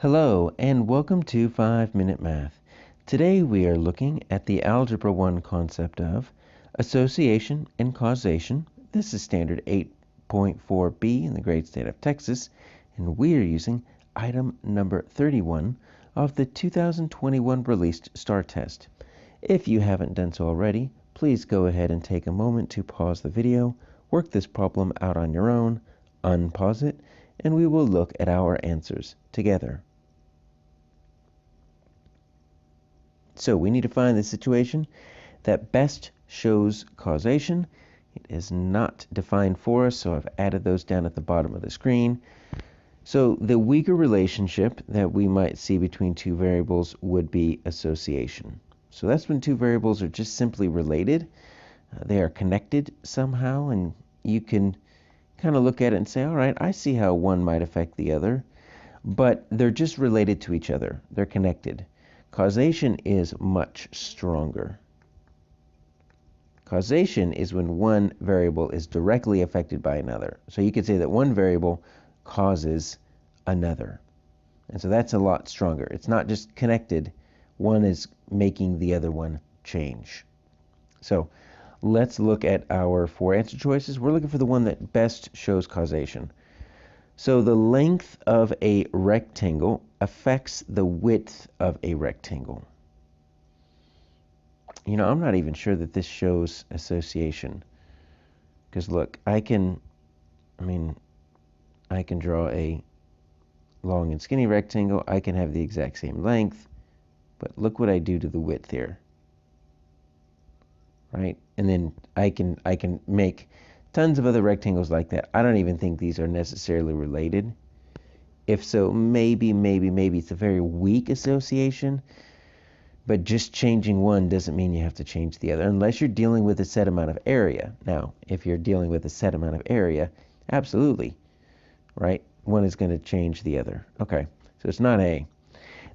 Hello and welcome to 5-Minute Math. Today we are looking at the Algebra 1 concept of association and causation. This is standard 8.4B in the great state of Texas, and we are using item number 31 of the 2021 released STAAR test. If you haven't done so already, please go ahead and take a moment to pause the video, work this problem out on your own, unpause it, and we will look at our answers together. So we need to find the situation that best shows causation. It is not defined for us, so I've added those down at the bottom of the screen. So the weaker relationship that we might see between two variables would be association. So that's when two variables are just simply related. They are connected somehow, and you can kind of look at it and say, all right, I see how one might affect the other, but they're just related to each other. They're connected. Causation is much stronger. Causation is when one variable is directly affected by another. So you could say that one variable causes another. And so that's a lot stronger. It's not just connected. One is making the other one change. So let's look at our four answer choices. We're looking for the one that best shows causation. So the length of a rectangle affects the width of a rectangle. You know, I'm not even sure that this shows association. Because look, I can draw a long and skinny rectangle. I can have the exact same length. But look what I do to the width here. Right? And then I can make tons of other rectangles like that. I don't even think these are necessarily related. If so, maybe it's a very weak association, but just changing one doesn't mean you have to change the other, unless you're dealing with a set amount of area. Now, if you're dealing with a set amount of area, absolutely, right? One is going to change the other. Okay, so it's not A.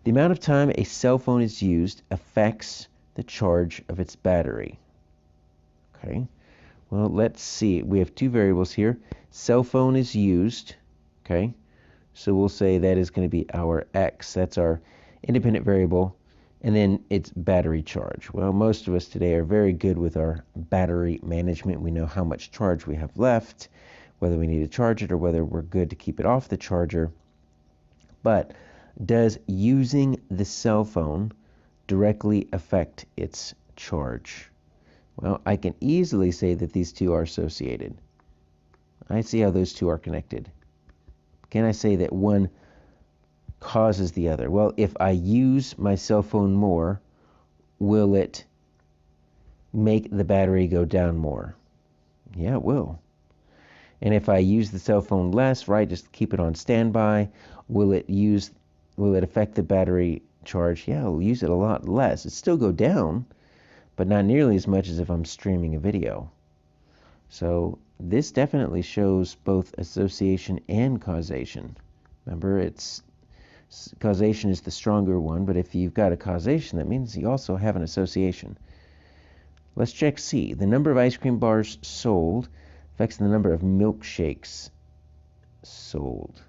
The amount of time a cell phone is used affects the charge of its battery. Okay. Well, let's see. We have two variables here. Cell phone is used, okay? So we'll say that is going to be our x. That's our independent variable. And then it's battery charge. Well, most of us today are very good with our battery management. We know how much charge we have left, whether we need to charge it or whether we're good to keep it off the charger. But does using the cell phone directly affect its charge? Well, I can easily say that these two are associated. I see how those two are connected. Can I say that one causes the other? Well, if I use my cell phone more, will it make the battery go down more? Yeah, it will. And if I use the cell phone less, right, just keep it on standby, will it affect the battery charge? Yeah, I'll use it a lot less. It still go down, but not nearly as much as if I'm streaming a video. So this definitely shows both association and causation. Remember, causation is the stronger one, but if you've got a causation, that means you also have an association. Let's check C. The number of ice cream bars sold affects the number of milkshakes sold.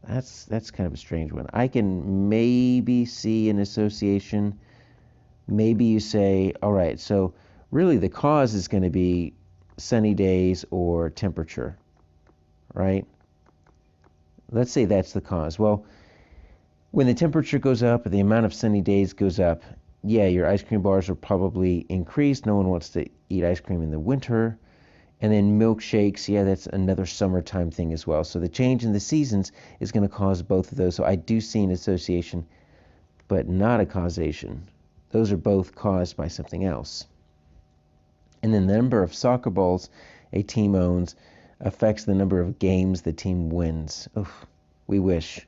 That's kind of a strange one. I can maybe see an association. Maybe you say, all right, so really the cause is going to be sunny days or temperature, right? Let's say that's the cause. Well, when the temperature goes up, the amount of sunny days goes up, yeah, your ice cream bars will probably increase. No one wants to eat ice cream in the winter. And then milkshakes, yeah, that's another summertime thing as well. So the change in the seasons is going to cause both of those. So I do see an association, but not a causation. Those are both caused by something else. And then the number of soccer balls a team owns affects the number of games the team wins. Oof, we wish.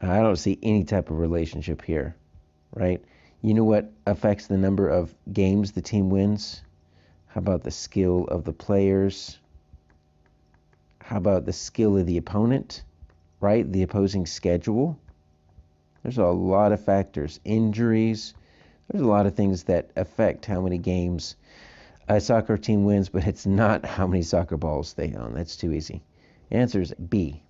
I don't see any type of relationship here, right? You know what affects the number of games the team wins? How about the skill of the players? How about the skill of the opponent, right? The opposing schedule. There's a lot of factors. Injuries. There's a lot of things that affect how many games a soccer team wins, but it's not how many soccer balls they own. That's too easy. The answer is B.